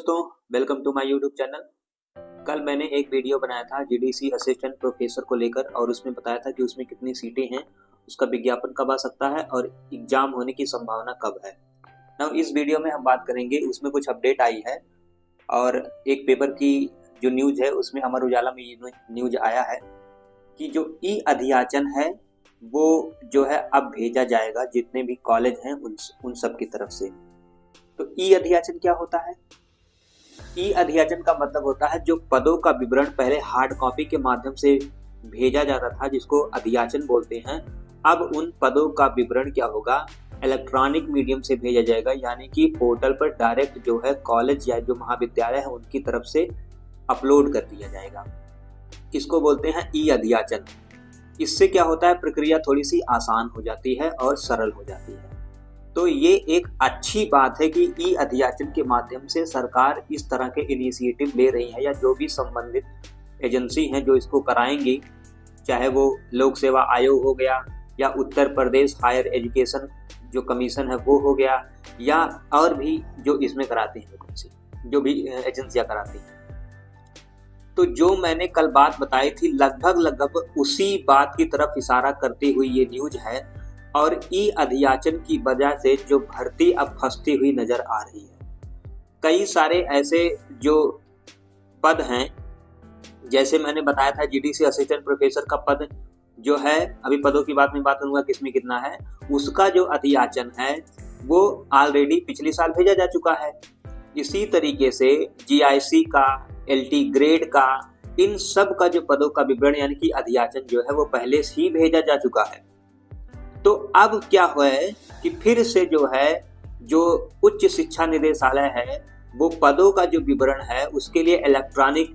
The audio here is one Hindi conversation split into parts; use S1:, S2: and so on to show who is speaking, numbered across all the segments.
S1: दोस्तों, welcome to my YouTube channel. कल मैंने एक वीडियो बनाया था जीडीसी असिस्टेंट प्रोफेसर को लेकर और उसमें बताया था कि उसमें कितनी सीटें हैं, उसका विज्ञापन कब आ सकता है और एग्जाम होने की संभावना कब है। नाउ इस वीडियो में हम बात करेंगे, उसमें कुछ अपडेट आई है और एक पेपर की जो न्यूज है उसमें अमर उजाला में ये न्यूज आया है कि जो ई अधियाचन है वो जो है अब भेजा जाएगा जितने भी कॉलेज हैं उन सब की तरफ से। तो ई अधियाचन क्या होता है? ई अधियाचन का मतलब होता है जो पदों का विवरण पहले हार्ड कॉपी के माध्यम से भेजा जाता था, जिसको अधियाचन बोलते हैं। अब उन पदों का विवरण क्या होगा, इलेक्ट्रॉनिक मीडियम से भेजा जाएगा, यानी कि पोर्टल पर डायरेक्ट जो है कॉलेज या जो महाविद्यालय है उनकी तरफ से अपलोड कर दिया जाएगा। इसको बोलते हैं ई अधियाचन। इससे क्या होता है, प्रक्रिया थोड़ी सी आसान हो जाती है और सरल हो जाती है। तो ये एक अच्छी बात है कि ई अधियाचन के माध्यम से सरकार इस तरह के इनिशिएटिव ले रही है, या जो भी संबंधित एजेंसी हैं जो इसको कराएंगी, चाहे वो लोक सेवा आयोग हो गया या उत्तर प्रदेश हायर एजुकेशन जो कमीशन है वो हो गया, या और भी जो इसमें कराती हैं जो भी एजेंसियां कराती हैं। तो जो मैंने कल बात बताई थी लगभग उसी बात की तरफ इशारा करती हुई ये न्यूज है। और ई अधियाचन की वजह से जो भर्ती अब फंसती हुई नजर आ रही है। कई सारे ऐसे जो पद हैं, जैसे मैंने बताया था जीडीसी असिस्टेंट प्रोफेसर का पद जो है, अभी पदों की बात करूंगा किसमें कितना है, उसका जो अधियाचन है वो ऑलरेडी पिछले साल भेजा जा चुका है। इसी तरीके से जीआईसी का, एलटी ग्रेड का, इन सब का जो पदों का विवरण यानी कि अधियाचन जो है वो पहले से ही भेजा जा चुका है। तो अब क्या हुआ है कि फिर से जो है जो उच्च शिक्षा निदेशालय है वो पदों का जो विवरण है उसके लिए इलेक्ट्रॉनिक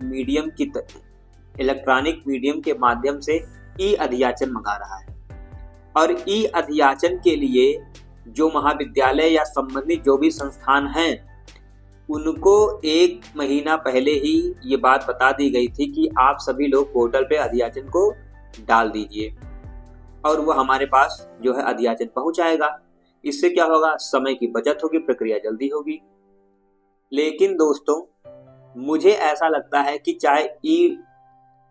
S1: मीडियम के माध्यम से ई अधियाचन मंगा रहा है। और ई अधियाचन के लिए जो महाविद्यालय या संबंधित जो भी संस्थान हैं उनको 1 महीना पहले ही ये बात बता दी गई थी कि आप सभी लोग पोर्टल पे अधियाचन को डाल दीजिए और वो हमारे पास जो है अधियाचन पहुंच आएगा। इससे क्या होगा, समय की बचत होगी, प्रक्रिया जल्दी होगी। लेकिन दोस्तों, मुझे ऐसा लगता है कि चाहे ई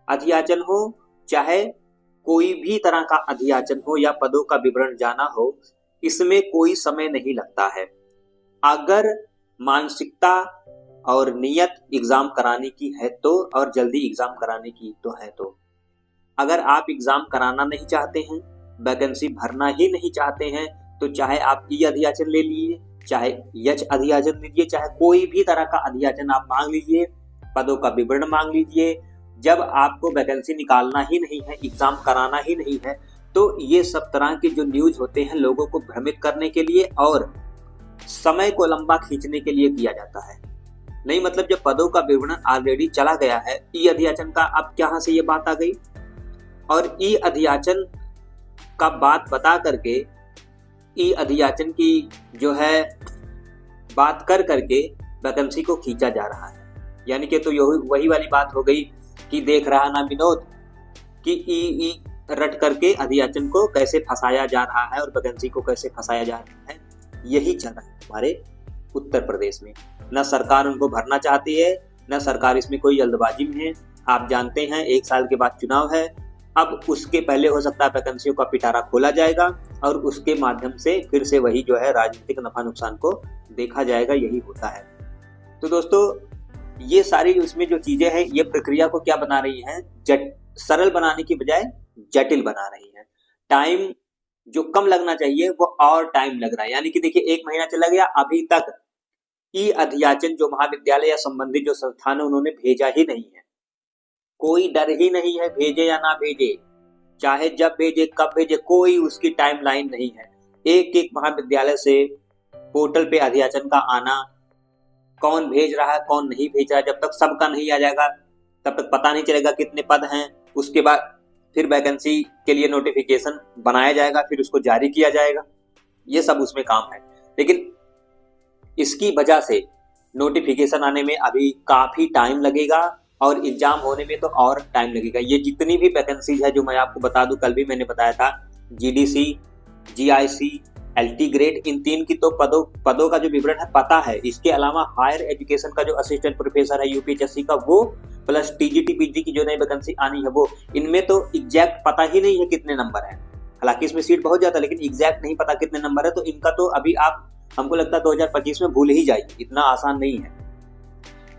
S1: अधियाचन हो, चाहे कोई भी तरह का अधियाचन हो या पदों का विवरण जाना हो, इसमें कोई समय नहीं लगता है। अगर मानसिकता और नियत एग्जाम कराने की है तो, और जल्दी एग्जाम कराने की तो है तो। अगर आप एग्जाम कराना नहीं चाहते हैं, वैकेंसी भरना ही नहीं चाहते हैं, तो चाहे आप ई अधियाचन ले लीजिए, चाहे एच अधियाचन लीजिए, चाहे कोई भी तरह का अधियाचन आप मांग लीजिए, पदों का विवरण मांग लीजिए। जब आपको वैकेंसी निकालना ही नहीं है, एग्जाम कराना ही नहीं है, तो ये सब तरह के जो न्यूज होते हैं लोगों को भ्रमित करने के लिए और समय को लंबा खींचने के लिए किया जाता है। नहीं, मतलब जब पदों का विवरण ऑलरेडी चला गया है, ई अधियाचन का अब कहां से ये बात आ गई। और ई अधियाचन का बात बता करके, ई अधियाचन की जो है बात कर करके वैकेंसी को खींचा जा रहा है। यानी कि तो वही वाली बात हो गई कि देख रहा ना विनोद कि ई रट करके अधियाचन को कैसे फंसाया जा रहा है और वैकेंसी को कैसे फंसाया जा रहा है। यही चल रहा है हमारे उत्तर प्रदेश में। न सरकार उनको भरना चाहती है, न सरकार इसमें कोई जल्दबाजी में है। आप जानते हैं 1 साल के बाद चुनाव है, अब उसके पहले हो सकता है वैकेंसियों का पिटारा खोला जाएगा और उसके माध्यम से फिर से वही जो है राजनीतिक नफा नुकसान को देखा जाएगा। यही होता है। तो दोस्तों, ये सारी उसमें जो चीजें हैं ये प्रक्रिया को क्या बना रही हैं, सरल बनाने की बजाय जटिल बना रही है। टाइम जो कम लगना चाहिए वो और टाइम लग रहा है। यानी कि देखिए 1 महीना चला गया, अभी तक ई अधियाचन जो महाविद्यालय या संबंधित जो संस्थान है उन्होंने भेजा ही नहीं है। कोई डर ही नहीं है, भेजे या ना भेजे, चाहे जब भेजे कब भेजे, कोई उसकी टाइमलाइन नहीं है। एक महाविद्यालय से पोर्टल पे अधियाचन का आना, कौन भेज रहा है कौन नहीं भेज रहा है, जब तक सबका नहीं आ जाएगा तब तक पता नहीं चलेगा कितने पद हैं। उसके बाद फिर वैकेंसी के लिए नोटिफिकेशन बनाया जाएगा, फिर उसको जारी किया जाएगा। ये सब उसमें काम है। लेकिन इसकी वजह से नोटिफिकेशन आने में अभी काफी टाइम लगेगा और एग्जाम होने में तो और टाइम लगेगा। ये जितनी भी वैकेंसीज है जो मैं आपको बता दूं, कल भी मैंने बताया था, जीडीसी, जीआईसी, LT ग्रेड, इन 3 की तो पदों का जो विवरण है पता है। इसके अलावा हायर एजुकेशन का जो असिस्टेंट प्रोफेसर है यूपीएचएससी का वो, प्लस टीजीटी पीजी की जो नई वैकेंसी आनी है वो, इनमें तो एग्जैक्ट पता ही नहीं है कितने नंबर है। हालांकि इसमें सीट बहुत ज्यादा, लेकिन एग्जैक्ट नहीं पता कितने नंबर है। तो इनका तो अभी आप, हमको लगता है 2025 में भूल ही जाइए, इतना आसान नहीं है।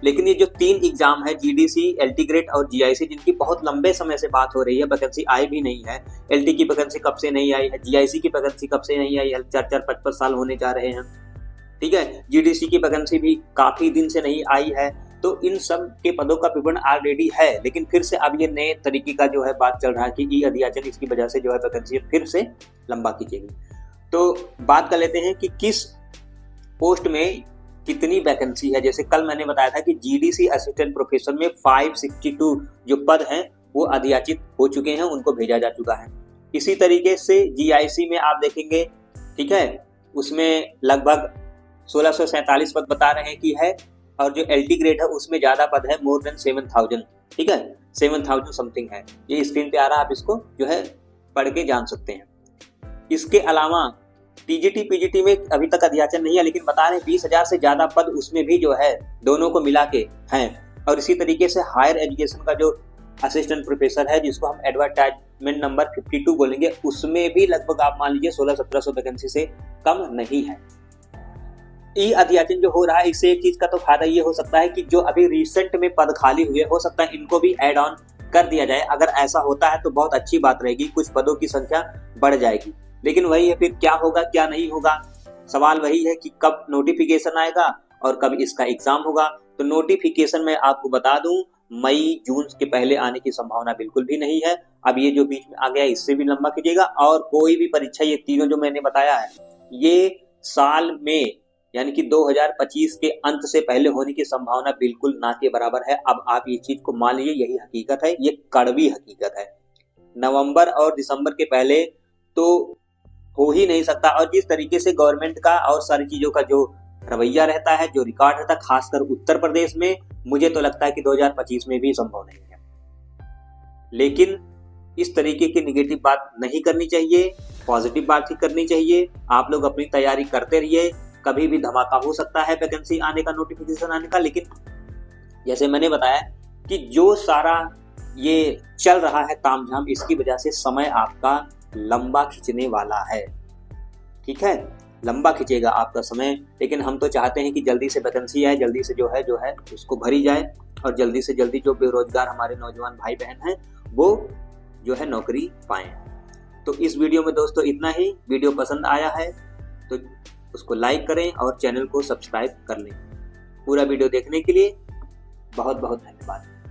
S1: लेकिन ये जो 3 एग्जाम है, जीडीसी, एलटी ग्रेड और जीआईसी, जिनकी बहुत लंबे समय से बात हो रही है, वैकेंसी आई भी नहीं है। एलटी की वैकेंसी कब से नहीं आई है, जीआईसी की वैकेंसी कब से नहीं आई है, 4-5 साल होने जा रहे हैं, ठीक है। जीडीसी की वैकेंसी भी काफी दिन से नहीं आई है। तो इन सब के पदों का विवरण ऑलरेडी है, लेकिन फिर से अब ये नए तरीके का जो है बात चल रहा है कि ई अध्याचन, इसकी वजह से जो है वैकेंसी फिर से लंबा खींचेगी। तो बात कर लेते हैं कि किस पोस्ट में कितनी वैकेंसी है। जैसे कल मैंने बताया था कि जीडीसी असिस्टेंट प्रोफेसर में 562 जो पद हैं वो अधियाचित हो चुके हैं, उनको भेजा जा चुका है। इसी तरीके से जीआईसी में आप देखेंगे, ठीक है, उसमें लगभग 1647 पद बता रहे हैं कि है, और जो एलटी ग्रेड है उसमें ज्यादा पद है, मोर देन 7000, ठीक है, 7000 समथिंग है। ये स्क्रीन पे आ रहा है, आप इसको जो है पढ़ के जान सकते हैं। इसके अलावा टीजीटी पीजीटी में अभी तक अध्याचन नहीं है, लेकिन बता रहे 20,000 से ज्यादा पद उसमें भी जो है दोनों को मिला के हैं। और इसी तरीके से हायर एजुकेशन का जो असिस्टेंट प्रोफेसर है, जिसको हम एडवर्टाइजमेंट नंबर 52 बोलेंगे, उसमें भी लगभग आप मान लीजिए 1600-1700 वैकेंसी से कम नहीं है। ई अध्याचन जो हो रहा है, इससे एक चीज का तो फायदा ये हो सकता है कि जो अभी रिसेंट में पद खाली हुए, हो सकता है इनको भी एड ऑन कर दिया जाए। अगर ऐसा होता है तो बहुत अच्छी बात रहेगी, कुछ पदों की संख्या बढ़ जाएगी। लेकिन वही है, फिर क्या होगा क्या नहीं होगा, सवाल वही है कि कब नोटिफिकेशन आएगा और कब इसका एग्जाम होगा। तो नोटिफिकेशन मैं आपको बता दूं, मई जून के पहले आने की संभावना बिल्कुल भी नहीं है। अब ये जो बीच में आ गया इससे भी लंबा खींचेगा, और कोई भी परीक्षा, ये तीनों जो मैंने बताया है, ये साल में यानी कि 2025 के अंत से पहले होने की संभावना बिल्कुल ना के बराबर है। अब आप ये चीज को मान लीजिए, यही हकीकत है, ये कड़वी हकीकत है। नवंबर और दिसंबर के पहले तो हो ही नहीं सकता। और जिस तरीके से गवर्नमेंट का और सारी चीजों का जो रवैया रहता है, जो रिकॉर्ड रहता है, खासकर उत्तर प्रदेश में, मुझे तो लगता है कि 2025 में भी संभव नहीं है। लेकिन इस तरीके की निगेटिव बात नहीं करनी चाहिए, पॉजिटिव बात ही करनी चाहिए। आप लोग अपनी तैयारी करते रहिए, कभी भी धमाका हो सकता है वैकेंसी आने का, नोटिफिकेशन आने का। लेकिन जैसे मैंने बताया कि जो सारा ये चल रहा है तामझाम, इसकी वजह से समय आपका लंबा खींचने वाला है, ठीक है, लंबा खींचेगा आपका समय। लेकिन हम तो चाहते हैं कि जल्दी से वैकेंसी आए, जल्दी से जो है उसको भरी जाए, और जल्दी से जल्दी जो बेरोजगार हमारे नौजवान भाई बहन हैं वो जो है नौकरी पाएं। तो इस वीडियो में दोस्तों इतना ही। वीडियो पसंद आया है तो उसको लाइक करें और चैनल को सब्सक्राइब कर लें। पूरा वीडियो देखने के लिए बहुत बहुत धन्यवाद।